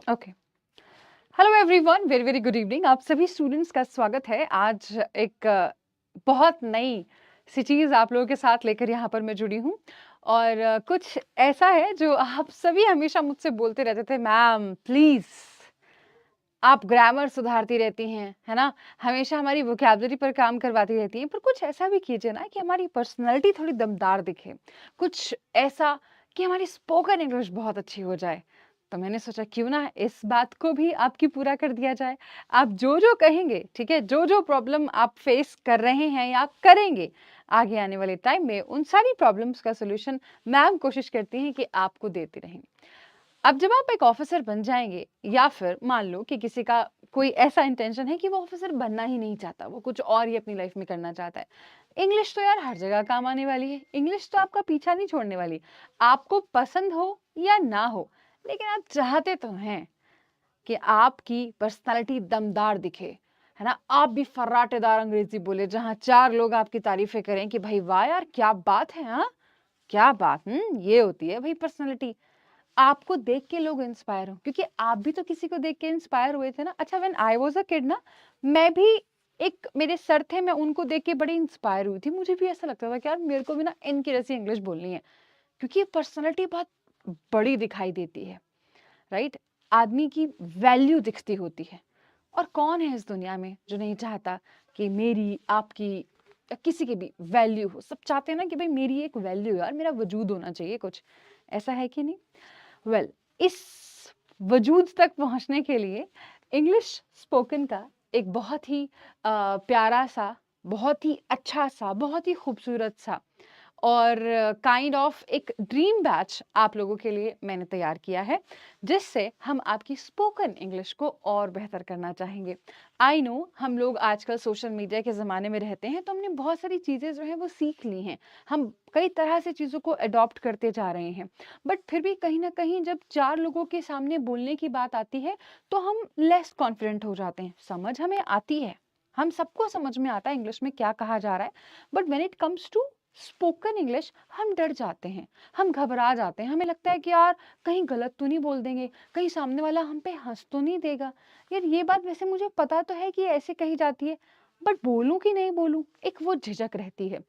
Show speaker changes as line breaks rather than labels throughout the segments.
Okay. Hello everyone, very very good evening. आप सभी students का स्वागत है। आज एक बहुत नई सी चीज़ आप लोगों के साथ लेकर यहाँ पर मैं जुड़ी हूँ और कुछ ऐसा है जो आप सभी हमेशा मुझसे बोलते रहते थे, मैम प्लीज़ आप ग्रामर सुधारती रहती हैं, है ना? हमेशा हमारी वोकैब्युलरी पर काम करवाती रहती हैं, पर कुछ ऐसा भी कीजिए ना कि हमारी पर्सनैलिटी थोड़ी दमदार दिखे। कुछ ऐसा कि हमारी स्पोकन इंग्लिश बहुत अच्छी हो जाए। तो मैंने सोचा क्यों ना इस बात को भी आपकी पूरा कर दिया जाए। आप जो-जो कहेंगे, ठीक है? जो-जो प्रॉब्लम आप फेस कर रहे हैं या करेंगे, आगे आने वाले टाइम में उन सारी प्रॉब्लम्स का सॉल्यूशन मैम कोशिश करती हैं कि आपको देती रहेंगी। अब जब आप एक ऑफिसर बन जाएँगे या फिर मान लो कि किसी का कोई ऐसा इंटेंशन है कि वो ऑफिसर बनना ही नहीं चाहता, वो कुछ और ही अपनी लाइफ में करना चाहता है। इंग्लिश तो यार हर जगह काम आने वाली है, इंग्लिश तो आपका पीछा नहीं छोड़ने वाली। आपको पसंद हो या ना हो, लेकिन आप चाहते तो हैं कि आपकी पर्सनैलिटी दमदार दिखे, है ना? आप भी फर्राटेदार अंग्रेज़ी बोले, जहाँ 4 लोग आपकी तारीफ़ें करें कि भाई वाह यार! क्या बात है, हाँ? क्या बात ये होती है भई पर्सनैलिटी। आपको देख के लोग इंस्पायर हों, क्योंकि आप भी तो किसी को देख के इंस्पायर हुए थे ना। अच्छा, when I was a kid ना, मैं भी एक मेरे सर थे, मैं उनको देख के बड़ी इंस्पायर हुई थी। मुझे भी ऐसा लगता था कि यार मेरे को भी ना इनकी जैसी इंग्लिश बोलनी है, क्योंकि पर्सनैलिटी बहुत बड़ी दिखाई देती है, राइट? आदमी की वैल्यू दिखती होती है। और कौन है इस दुनिया में जो नहीं चाहता कि मेरी, आपकी या किसी की भी वैल्यू हो? सब चाहते हैं ना कि भाई मेरी एक वैल्यू है यार, मेरा वजूद होना चाहिए कुछ। ऐसा है कि नहीं? वेल, इस वजूद तक पहुंचने के लिए इंग्लिश स्पोकन का एक बहुत ही प्यारा सा, बहुत ही अच्छा सा, बहुत ही खूबसूरत सा और काइंड ऑफ एक ड्रीम बैच आप लोगों के लिए मैंने तैयार किया है, जिससे हम आपकी स्पोकन इंग्लिश को और बेहतर करना चाहेंगे। आई नो हम लोग आजकल सोशल मीडिया के ज़माने में रहते हैं, तो हमने बहुत सारी चीज़ें जो हैं वो सीख ली हैं। हम कई तरह से चीज़ों को अडॉप्ट करते जा रहे हैं, बट फिर भी कहीं न कहीं जब 4 लोगों के सामने बोलने की बात आती है, तो हम लेस कॉन्फिडेंट हो जाते हैं। समझ हमें आती है, हम सबको समझ में आता है इंग्लिश में क्या कहा जा रहा है, but when it comes to spoken English हम डर जाते हैं, हम घबरा जाते हैं। हमें लगता है कि यार कहीं गलत तो नहीं बोल देंगे, कहीं सामने वाला हम पे हँस तो नहीं देगा। यार ये बात वैसे मुझे पता तो है कि ऐसे कही जाती है, बट बोलूँ कि नहीं बोलूँ? एक वो झिझक रहती है।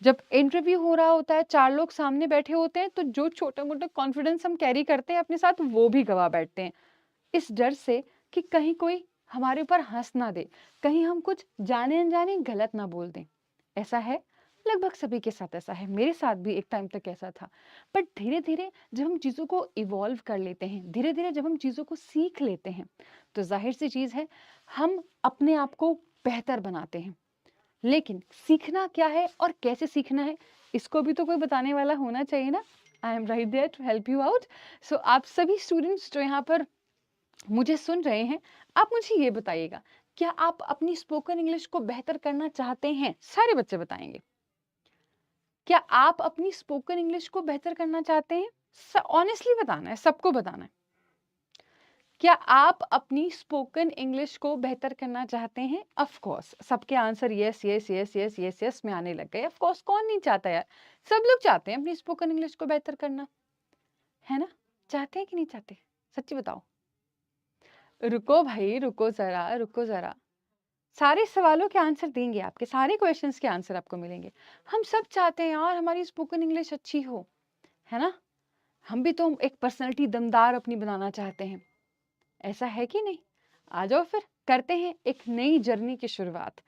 जब इंटरव्यू हो रहा होता है, 4 लोग सामने बैठे होते हैं, तो जो छोटा-मोटा कॉन्फिडेंस हम कैरी करते हैं अपने साथ, वो भी गँवा बैठते हैं। इस डर से कि कहीं कोई हमारे ऊपर हँस ना दे, कहीं हम कुछ जाने-अनजाने गलत ना बोल दें। ऐसा है, लगभग सभी के साथ ऐसा है, मेरे साथ भी एक टाइम तक ऐसा था। बट धीरे-धीरे जब हम चीज़ों को इवॉल्व कर लेते हैं, धीरे-धीरे जब हम चीज़ों को सीख लेते हैं, तो ज़ाहिर-सी चीज़ है, हम अपने आप को बेहतर बनाते हैं। लेकिन सीखना क्या है और कैसे सीखना है, इसको भी तो कोई बताने वाला होना चाहिए ना। I am right there to help you out. So आप सभी स्टूडेंट्स जो यहाँ पर मुझे सुन रहे हैं, आप मुझे ये बताइएगा, क्या आप अपनी स्पोकन इंग्लिश को बेहतर करना चाहते हैं? सारे बच्चे बताएँगे। क्या आप अपनी स्पोकन इंग्लिश को बेहतर करना चाहते हैं? ऑनेस्टली बताना है, सबको बताना है। क्या आप अपनी स्पोकन इंग्लिश को बेहतर करना चाहते हैं? ऑफ कोर्स सबके answer yes yes yes yes yes yes में आने लग गए। ऑफ कोर्स कौन नहीं चाहता यार? सब लोग चाहते हैं अपनी स्पोकन इंग्लिश को बेहतर करना, है ना? चाहते हैं कि नहीं चाहते? सच्ची बताओ। रुको भाई, रुको ज़रा, रुको ज़रा। सारे सवालों के आंसर देंगे, आपके सारे क्वेश्चंस के आंसर आपको मिलेंगे। हम सब चाहते हैं यार हमारी स्पोकन इंग्लिश अच्छी हो, है ना? हम भी तो एक पर्सनैलिटी दमदार अपनी बनाना चाहते हैं। ऐसा है कि नहीं? आ जाओ फिर करते हैं एक नई जर्नी की शुरुआत,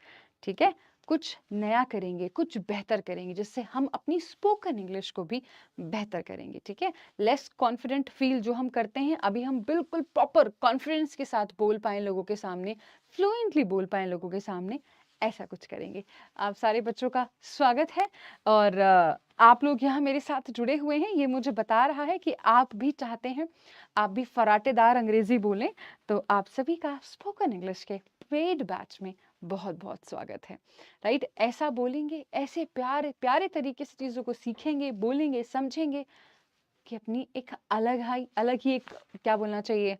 ठीक है? कुछ नया करेंगे, कुछ बेहतर करेंगे, जिससे हम अपनी स्पोकन इंग्लिश को भी बेहतर करेंगे, ठीक है? लेस कॉन्फिडेंट फील जो हम करते हैं, अभी हम बिल्कुल प्रॉपर कॉन्फिडेंस के साथ बोल पाएँ लोगों के सामने, फ्लुएंटली बोल पाएँ लोगों के सामने, ऐसा कुछ करेंगे। आप सारे बच्चों का स्वागत है और आप लोग यहाँ मेरे साथ जुड़े हुए हैं, ये मुझे बता रहा है कि आप भी चाहते हैं, आप भी फर्राटेदार अंग्रेज़ी बोलें, तो आप सभी का स्पोकन इंग्लिश के पेड बैच में बहुत-बहुत स्वागत है, राइट? ऐसा बोलेंगे, ऐसे प्यारे-प्यारे तरीके से चीज़ों को सीखेंगे, बोलेंगे, समझेंगे कि अपनी एक अलग ही एक क्या बोलना चाहिए,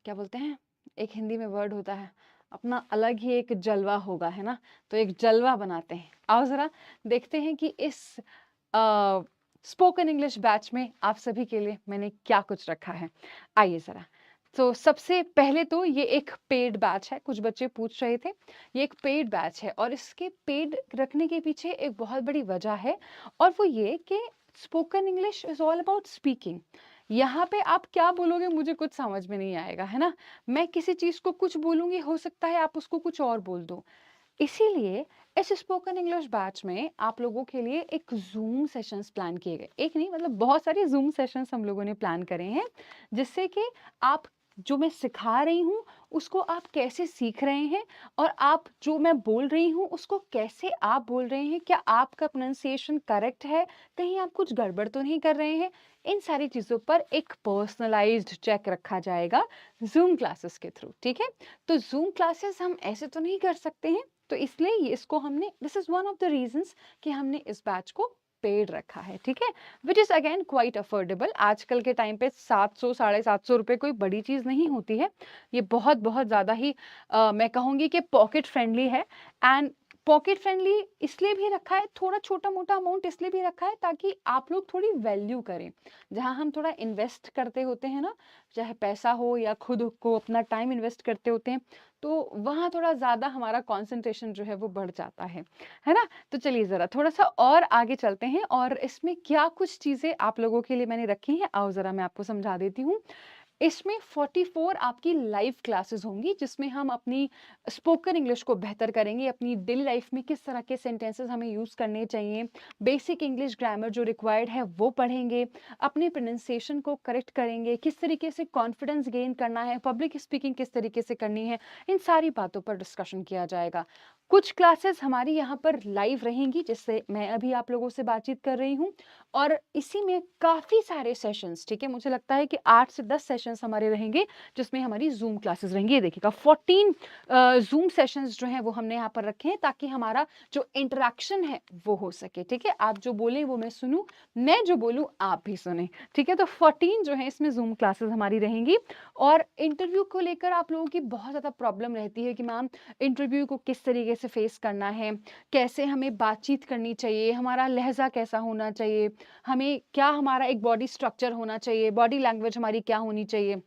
क्या बोलते हैं? एक हिंदी में वर्ड होता है, अपना अलग ही एक जलवा होगा, है ना? तो एक जलवा बनाते हैं। आओ ज़रा देखते हैं कि इस स्पोकन इंग्लिश बैच में आप सभी के लिए मैंने क्या कुछ रखा है। आइए ज़रा। तो सबसे पहले तो ये एक पेड बैच है, कुछ बच्चे पूछ रहे थे। ये एक पेड बैच है और इसके पेड रखने के पीछे एक बहुत बड़ी वजह है और वो ये कि spoken English is all about speaking. यहाँ पे आप क्या बोलोगे मुझे कुछ समझ में नहीं आएगा, है ना? मैं किसी चीज़ को कुछ बोलूँगी, हो सकता है आप उसको कुछ और बोल दो। इसीलिए इस स्पोकन इंग्लिश बैच में आप लोगों के लिए एक ज़ूम सेशंस प्लान किए गए। एक नहीं मतलब बहुत सारे ज़ूम सेशंस हम लोगों ने प्लान करे हैं, जिससे कि आप जो मैं सिखा रही हूँ, उसको आप कैसे सीख रहे हैं और आप जो मैं बोल रही हूँ, उसको कैसे आप बोल रहे हैं। क्या आपका प्रोनंसिएशन करेक्ट है? कहीं आप कुछ गड़बड़ तो नहीं कर रहे हैं? इन सारी चीज़ों पर एक पर्सनलाइज़्ड चेक रखा जाएगा ज़ूम क्लासेस के थ्रू, ठीक है? तो ज़ूम क्लासेस हम ऐसे तो नहीं कर सकते हैं, तो इसलिए ये इसको हमने this is one of the reasons कि हमने इस बैच को पेड रखा है, ठीक है? Which is again quite affordable. आजकल के टाइम पे 700 साढ़े 700 रुपए कोई बड़ी चीज़ नहीं होती है। ये बहुत ज़्यादा ही मैं कहूँगी कि पॉकेट फ्रेंडली है एंड पॉकेट फ्रेंडली इसलिए भी रखा है, थोड़ा छोटा-मोटा अमाउंट इसलिए भी रखा है ताकि आप लोग थोड़ी वैल्यू करें। जहाँ हम थोड़ा इन्वेस्ट करते होते हैं ना, चाहे पैसा हो या खुद को अपना टाइम इन्वेस्ट करते होते हैं, तो वहाँ थोड़ा ज़्यादा हमारा कंसंट्रेशन जो है वो बढ़ जाता है ना? तो चलिए ज़रा थोड़ा-सा और आगे चलते हैं और इसमें क्या कुछ चीज़ें आप लोगों के लिए मैंने रखी हैं, आओ ज़रा मैं आपको समझा देती हूँ। इसमें 44 आपकी लाइव क्लासेस होंगी जिसमें हम अपनी स्पोकन इंग्लिश को बेहतर करेंगे, अपनी डेली लाइफ में किस तरह के सेंटेंसेस हमें यूज़ करने चाहिए, बेसिक इंग्लिश ग्रामर जो रिक्वायर्ड है वो पढ़ेंगे, अपने प्रोनंसिएशन को करेक्ट करेंगे, किस तरीके से कॉन्फिडेंस गेन करना है, पब्लिक स्पीकिंग किस तरीके से करनी है, इन सारी बातों पर डिस्कशन किया जाएगा। कुछ क्लासेस हमारी यहाँ पर लाइव रहेंगी जिससे मैं अभी आप लोगों से बातचीत कर रही हूँ और इसी में काफ़ी सारे सेशंस, ठीक है? मुझे लगता है कि 8 से 10 सेशंस हमारे रहेंगे, जिसमें हमारी ज़ूम क्लासेस रहेंगी। ये देखिएगा 14 ज़ूम सेशंस जो हैं वो हमने यहाँ पर रखे हैं ताकि हमारा जो इंटरैक्शन है वो हो सके, ठीक है? आप जो बोलें वो मैं सुनूँ, मैं जो बोलूँ आप भी सुनें, ठीक है? तो 14 जो है इसमें ज़ूम क्लासेस हमारी रहेंगी और इंटरव्यू को लेकर आप लोगों की बहुत ज़्यादा प्रॉब्लम रहती है कि मैम इंटरव्यू को किस तरीके से फेस करना है, कैसे हमें बातचीत करनी चाहिए, हमारा लहज़ा कैसा होना चाहिए, हमें क्या हमारा एक बॉडी स्ट्रक्चर होना चाहिए, बॉडी लैंग्वेज हमारी क्या होनी चाहिए,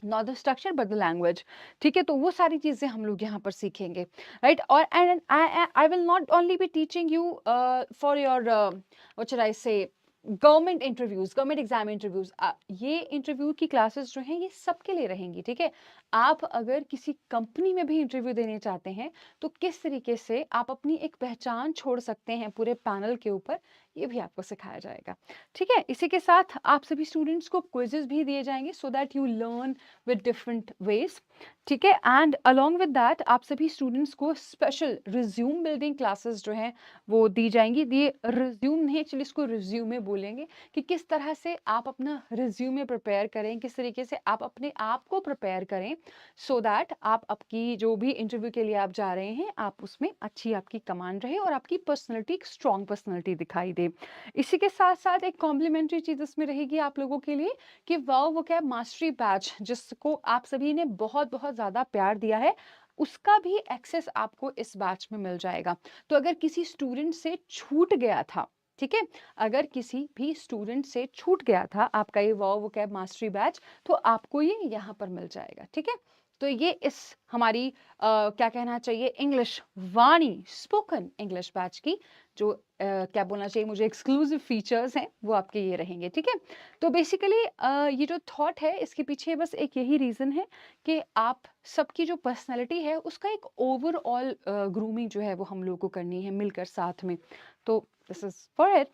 not the structure but the language, ठीक है? तो वो सारी चीज़ें हम लोग यहाँ पर सीखेंगे, राइट? और and I will not only be teaching you for your what should I say government interviews, government exam interviews. ये इंटरव्यू की क्लासेस जो हैं ये सबके लिए रहेंगी, ठीक है? आप अगर किसी कंपनी में भी इंटरव्यू देने चाहते हैं तो किस तरीके से आप अपनी एक पहचान छोड़ सकते हैं पूरे पैनल के ऊपर, ये भी आपको सिखाया जाएगा, ठीक है? इसी के साथ आप सभी स्टूडेंट्स को क्विजेस भी दिए जाएंगे so that you learn with different ways, ठीक है? एंड अलोंग विद दैट आप सभी स्टूडेंट्स को स्पेशल रिज्यूम बिल्डिंग क्लासेस जो हैं वो दी जाएंगी। ये रिज्यूम नहीं, चलिए इसको रिज्यूमे बोलेंगे कि किस तरह से आप अपना रिज्यूमे प्रिपेयर करें, किस तरीके से आप अपने आप को प्रिपेयर करें सो दैट आप आपकी जो भी इंटरव्यू के लिए आप जा रहे हैं आप उसमें अच्छी आपकी कमांड रहे और आपकी पर्सनैलिटी एक स्ट्रॉन्ग पर्सनैलिटी दिखाई दे। इसी के साथ साथ एक कॉम्प्लीमेंट्री चीज़ इसमें रहेगी आप लोगों के लिए कि वर्ब वोकैब मास्टरी बैच जिसको आप सभी ने बहुत ज़्यादा प्यार दिया है, उसका भी एक्सेस आपको इस बैच में मिल जाएगा। तो अगर किसी स्टूडेंट से छूट गया था, ठीक है? अगर किसी भी स्टूडेंट से छूट गया था आपका ये वर्ब वोकैब मास्टरी बैच, तो आपको ये यहाँ पर मिल जाएगा, ठीक है? तो ये इस हमारी क्या कहना चाहिए इंग्लिश वाणी स्पोकन इंग्लिश बैच की जो क्या बोलना चाहिए मुझे एक्सक्लूसिव फीचर्स हैं वो आपके ये रहेंगे, ठीक है? तो बेसिकली ये जो थॉट है इसके पीछे बस एक यही रीज़न है कि आप सबकी जो पर्सनैलिटी है उसका एक ओवरऑल ग्रूमिंग जो है वो हम लोग को करनी है मिलकर साथ में। तो दिस इज़ फॉर इट।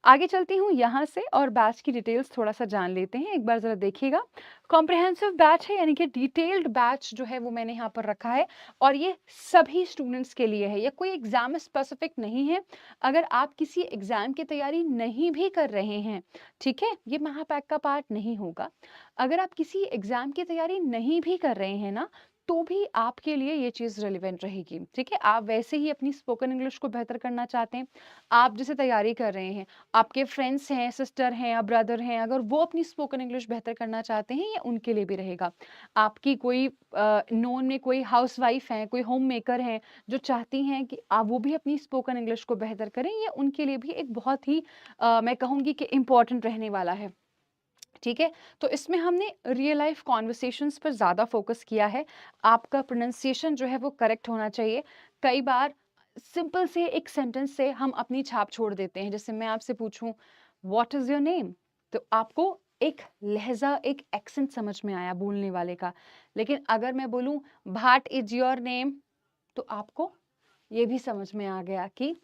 आगे चलती हूँ यहाँ से और बैच की डिटेल्स थोड़ा-सा जान लेते हैं। एक बार ज़रा देखिएगा, कॉम्प्रिहेंसिव बैच है यानी कि डिटेल्ड बैच जो है वो मैंने यहाँ पर रखा है और ये सभी स्टूडेंट्स के लिए है, ये कोई एग्ज़ाम स्पेसिफिक नहीं है। अगर आप किसी एग्ज़ाम की तैयारी नहीं भी कर रहे हैं, ठीक है? ये महापैक का पार्ट नहीं होगा। अगर आप किसी एग्ज़ाम की तैयारी नहीं भी कर रहे हैं ना, तो भी आपके लिए ये चीज़ रिलेवेंट रहेगी, ठीक है? आप वैसे ही अपनी स्पोकन इंग्लिश को बेहतर करना चाहते हैं, आप जैसे तैयारी कर रहे हैं, आपके फ्रेंड्स हैं, सिस्टर हैं या ब्रदर हैं, अगर वो अपनी स्पोकन इंग्लिश बेहतर करना चाहते हैं, ये उनके लिए भी रहेगा। आपकी कोई नोन में कोई हाउसवाइफ हैं, कोई होम मेकर हैं, जो चाहती हैं कि वो भी अपनी स्पोकन इंग्लिश को बेहतर करें, ये उनके लिए भी एक बहुत ही मैं कहूँगी कि इम्पोर्टेंट रहने वाला है। ठीक है? तो इसमें हमने रियल लाइफ कॉन्वर्सेशंस पर ज़्यादा फोकस किया है। आपका प्रोनंसिएशन जो है वो करेक्ट होना चाहिए। कई बार सिंपल से एक सेंटेंस से हम अपनी छाप छोड़ देते हैं। जैसे मैं आपसे पूछूं व्हाट इज़ योर नेम, तो आपको एक लहजा, एक एक्सेंट समझ में आया बोलने वाले का। लेकिन अगर मैं बोलूं भाट इज योर नेम, तो आपको ये भी समझ में आ गया कि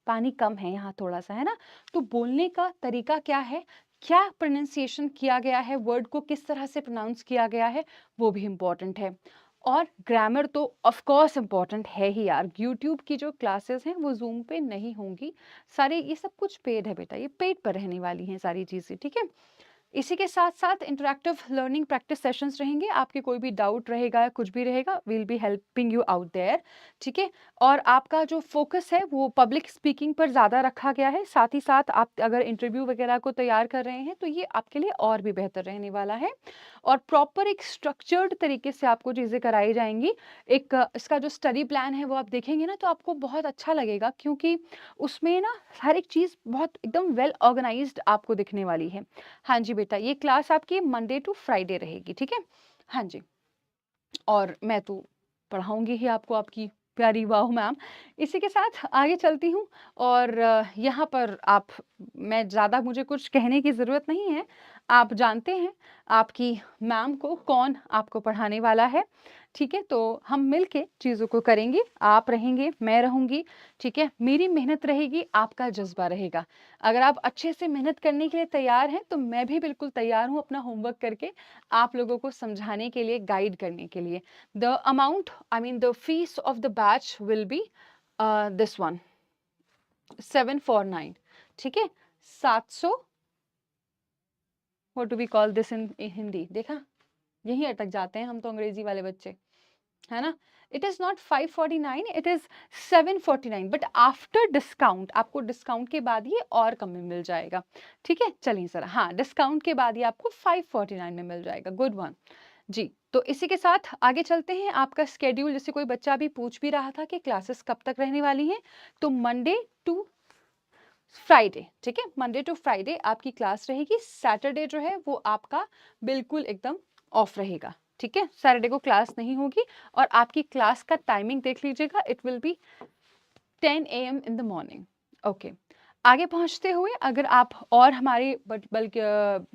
पानी कम है यहाँ थोड़ा सा, है ना? तो बोलने का तरीका क्या है, क्या प्रोनाउंसिएशन किया गया है, वर्ड को किस तरह से प्रोनाउंस किया गया है, वो भी इम्पोर्टेंट है। और ग्रामर तो ऑफ कोर्स इम्पोर्टेंट है ही यार। यूट्यूब की जो क्लासेस हैं वो जूम पे नहीं होंगी, सारे ये सब कुछ पेड है बेटा, ये पेड पर रहने वाली हैं सारी चीज़ें, ठीक है? इसी के साथ साथ इंटरैक्टिव लर्निंग प्रैक्टिस सेशंस रहेंगे। आपके कोई भी डाउट रहेगा, कुछ भी रहेगा, will be helping you out there, ठीक है? और आपका जो फोकस है वो पब्लिक स्पीकिंग पर ज़्यादा रखा गया है। साथ ही साथ आप अगर इंटरव्यू वगैरह को तैयार कर रहे हैं तो ये आपके लिए और भी बेहतर रहने वाला है। और प्रॉपर एक स्ट्रक्चर्ड तरीके से आपको चीज़ें कराई जाएंगी। एक इसका जो स्टडी प्लान है वो आप देखेंगे ना तो आपको बहुत अच्छा लगेगा, क्योंकि उसमें ना हर एक चीज़ बहुत एकदम वेल ऑर्गेनाइज्ड आपको दिखने वाली है। हाँ जी बेटा, ये क्लास आपकी मंडे टू फ्राइडे रहेगी, ठीक है? हाँ जी। और मैं तो पढ़ाऊंगी ही आपको, आपकी प्यारी वाह मैम। इसी के साथ आगे चलती हूँ। और यहाँ पर आप, मैं ज़्यादा, मुझे कुछ कहने की ज़रूरत नहीं है। आप जानते हैं आपकी मैम को कौन आपको पढ़ाने वाला है, ठीक है? तो हम मिलके चीज़ों को करेंगे। आप रहेंगे, मैं रहूँगी, ठीक है? मेरी मेहनत रहेगी, आपका जज्बा रहेगा। अगर आप अच्छे से मेहनत करने के लिए तैयार हैं तो मैं भी बिल्कुल तैयार हूँ अपना होमवर्क करके आप लोगों को समझाने के लिए, गाइड करने के लिए। The amount, I mean the fees of the batch will be this one, 749, ठीक है? 700, what do we call this in Hindi? देखा, यही अटक जाते हैं हम तो अंग्रेजी वाले बच्चे, है ना? It is not 549, it is 749, but after discount, आपको डिस्काउंट के बाद ये और कम में मिल जाएगा, ठीक है? चलिए सर, हाँ, डिस्काउंट के बाद ये आपको 549 में मिल जाएगा। गुड वन जी। तो इसी के साथ आगे चलते हैं। आपका स्केड्यूल, जैसे कोई बच्चा भी पूछ भी रहा था कि क्लासेस कब तक रहने वाली हैं, तो मंडे टू फ्राइडे, ठीक है? मंडे टू फ्राइडे आपकी क्लास रहेगी। सैटरडे जो है वो आपका बिल्कुल एकदम ऑफ रहेगा, ठीक है? सैटरडे को क्लास नहीं होगी। और आपकी क्लास का टाइमिंग देख लीजिएगा, it will be 10 AM in the morning. Okay, आगे पहुंचते हुए, अगर आप और हमारे बल्कि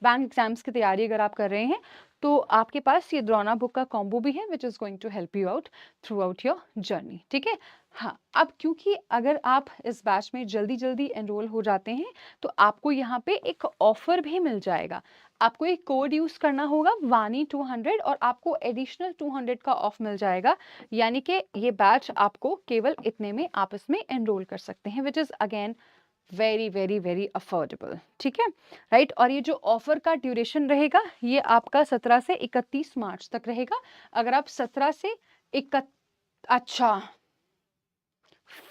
बैंक एग्जाम्स की तैयारी अगर आप कर रहे हैं तो आपके पास ये द्रोना बुक का कॉम्बो भी है, which is going to help you out throughout your journey, ठीक है? हाँ, अब क्योंकि अगर आप इस बैच में जल्दी जल्दी एनरोल हो जाते हैं तो आपको यहाँ पे एक ऑफर भी मिल जाएगा। आपको एक कोड यूज़ करना होगा, वानी 200, और आपको एडिशनल 200 का ऑफ मिल जाएगा। यानी कि ये बैच आपको केवल इतने में आप इसमें एनरोल कर सकते हैं, which is again very very very affordable, ठीक है? राइट। और ये जो ऑफर का ड्यूरेशन रहेगा ये आपका 17 से 31 मार्च तक रहेगा। अगर आप 17 से अच्छा,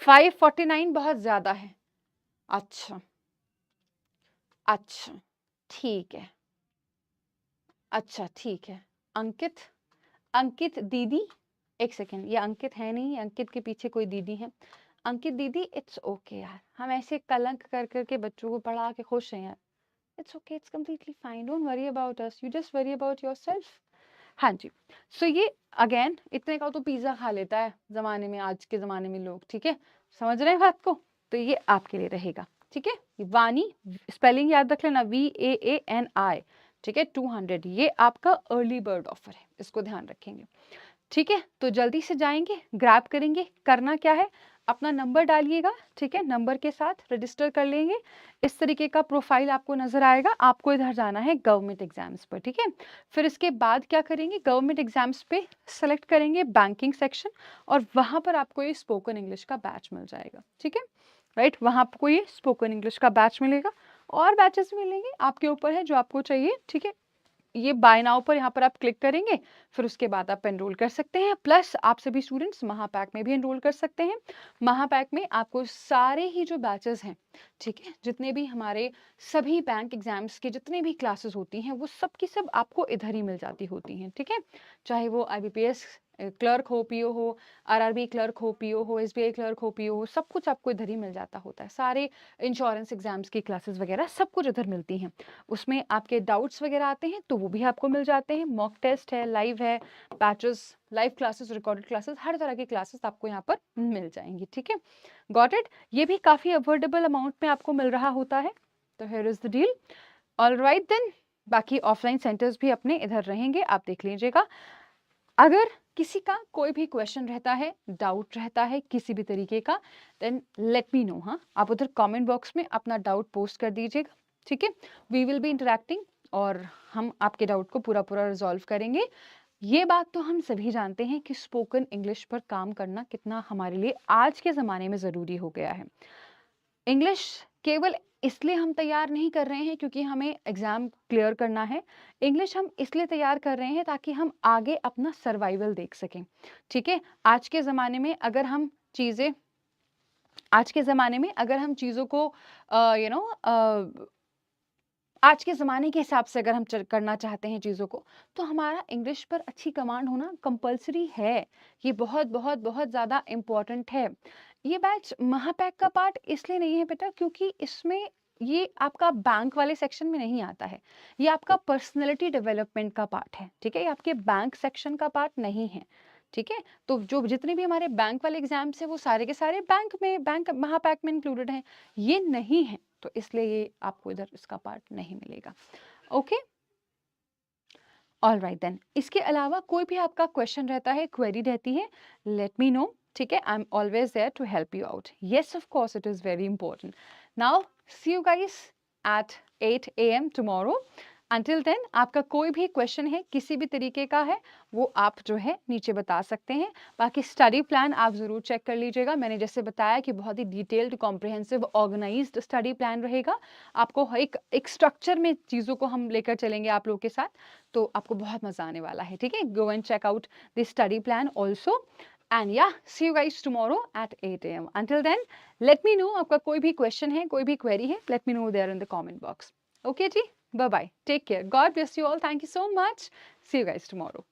549 बहुत ज्यादा है। अच्छा, अच्छा, ठीक है। अच्छा, ठीक है। अंकित, अंकित दीदी, एक सेकेंड, ये अंकित है नहीं, अंकित के पीछे कोई दीदी है। अंकित दीदी, इट्स ओके यार, हम ऐसे कलंक कर करके बच्चों को पढ़ा के खुश हैं यार। It's okay, it's completely fine, don't worry about us, you just worry about yourself. हाँ जी। सो ये अगेन इतने का तो पिज्जा खा लेता है जमाने में, आज के जमाने में लोग, ठीक है? समझ रहे हैं बात को? तो ये आपके लिए रहेगा, ठीक है? वानी, स्पेलिंग याद रख लेना, VAANI, ठीक है? 200, ये आपका अर्ली बर्ड ऑफर है, इसको ध्यान रखेंगे, ठीक है? तो जल्दी से जाएंगे, ग्रैब करेंगे। करना क्या है, अपना नंबर डालिएगा, ठीक है? नंबर के साथ रजिस्टर कर लेंगे। इस तरीके का प्रोफाइल आपको नजर आएगा। आपको इधर जाना है गवर्नमेंट एग्जाम्स पर, ठीक है? फिर इसके बाद क्या करेंगे, गवर्नमेंट एग्जाम्स पे सेलेक्ट करेंगे बैंकिंग सेक्शन, और वहां पर आपको ये स्पोकन इंग्लिश का बैच मिल जाएगा, ठीक है? राइट, वहां आपको ये स्पोकन इंग्लिश का बैच मिलेगा, और बैचेस मिलेंगे, आपके ऊपर है जो आपको चाहिए, ठीक है? ये बाय नाउ पर यहाँ पर आप क्लिक करेंगे, फिर उसके बाद आप एनरोल कर सकते हैं। प्लस आप सभी स्टूडेंट्स महापैक में भी एनरोल कर सकते हैं। महापैक में आपको सारे ही जो बैचेस हैं, ठीक है, जितने भी हमारे सभी बैंक एग्जाम्स के जितने भी क्लासेस होती हैं वो सब की सब आपको इधर ही मिल जाती होती हैं, ठीक है? चाहे वो IBPS क्लर्क हो, पीओ हो, आरआरबी क्लर्क हो, पीओ हो, एसबीआई क्लर्क हो, पीओ हो, सब कुछ आपको इधर ही मिल जाता होता है। सारे इंश्योरेंस एग्जाम्स की क्लासेस वगैरह सब कुछ इधर मिलती हैं। उसमें आपके डाउट्स वगैरह आते हैं तो वो भी आपको मिल जाते हैं। मॉक टेस्ट है, लाइव है, batches, live classes, recorded classes, हर तरह की क्लासेस आपको यहाँ पर मिल जाएंगी। ठीक है, गॉट इट। ये भी काफ़ी अफोर्डेबल अमाउंट में आपको मिल रहा होता है। तो here is the deal. All right then, बाकी ऑफलाइन सेंटर्स भी अपने इधर रहेंगे, आप देख लीजिएगा। अगर किसी का कोई भी क्वेश्चन रहता है, डाउट रहता है किसी भी तरीके का, देन लेट मी नो। हाँ, आप उधर कमेंट बॉक्स में अपना डाउट पोस्ट कर दीजिएगा। ठीक है, वी विल बी इंटरेक्टिंग और हम आपके डाउट को पूरा पूरा रिजॉल्व करेंगे। ये बात तो हम सभी जानते हैं कि स्पोकन इंग्लिश पर काम करना कितना हमारे लिए आज के ज़माने में ज़रूरी हो गया है। इंग्लिश केवल इसलिए हम तैयार नहीं कर रहे हैं क्योंकि हमें एग्ज़ाम क्लियर करना है। इंग्लिश हम इसलिए तैयार कर रहे हैं ताकि हम आगे अपना सर्वाइवल देख सकें। ठीक है, आज के ज़माने में अगर हम चीज़ें आज के ज़माने में अगर हम चीज़ों को यू नो आज के ज़माने के हिसाब से अगर हम करना चाहते हैं चीज़ों को, तो हमारा इंग्लिश पर अच्छी कमांड होना कंपलसरी है। ये बहुत बहुत बहुत ज़्यादा इम्पोर्टेंट है। ये बैच महापैक का पार्ट इसलिए नहीं है बेटा क्योंकि इसमें ये आपका बैंक वाले सेक्शन में नहीं आता है। ये आपका पर्सनैलिटी डेवलपमेंट का पार्ट है। ठीक है, ये आपके बैंक सेक्शन का पार्ट नहीं है। ठीक है, तो जो जितने भी हमारे बैंक वाले एग्जाम्स हैं वो सारे के सारे बैंक महापैक में इंक्लूडेड हैं। ये नहीं है, तो इसलिए ये आपको इधर इसका पार्ट नहीं मिलेगा। Okay, all right then. इसके अलावा कोई भी आपका क्वेश्चन रहता है, क्वेरी रहती है, लेट मी नो। ठीक है, I am always there to help you out. Yes, of course it is very important. Now see you guys at 8 AM tomorrow. Until then आपका कोई भी क्वेश्चन है किसी भी तरीके का है, वो आप जो है नीचे बता सकते हैं। बाकी स्टडी प्लान आप ज़रूर चेक कर लीजिएगा। मैंने जैसे बताया कि बहुत ही detailed, comprehensive, organised study plan रहेगा। आपको एक स्ट्रक्चर में चीज़ों को हम लेकर चलेंगे आप लोगों के साथ, तो आपको बहुत मज़ा आने वाला है। ठीक है, go and check out the study plan also. And yeah, see you guys tomorrow at 8 AM। Until then let me know आपका कोई भी क्वेश्चन है, कोई भी क्वेरी है, let me know there in the comment box. Okay जी, bye bye, take care, god bless you all, thank you so much, see you guys tomorrow।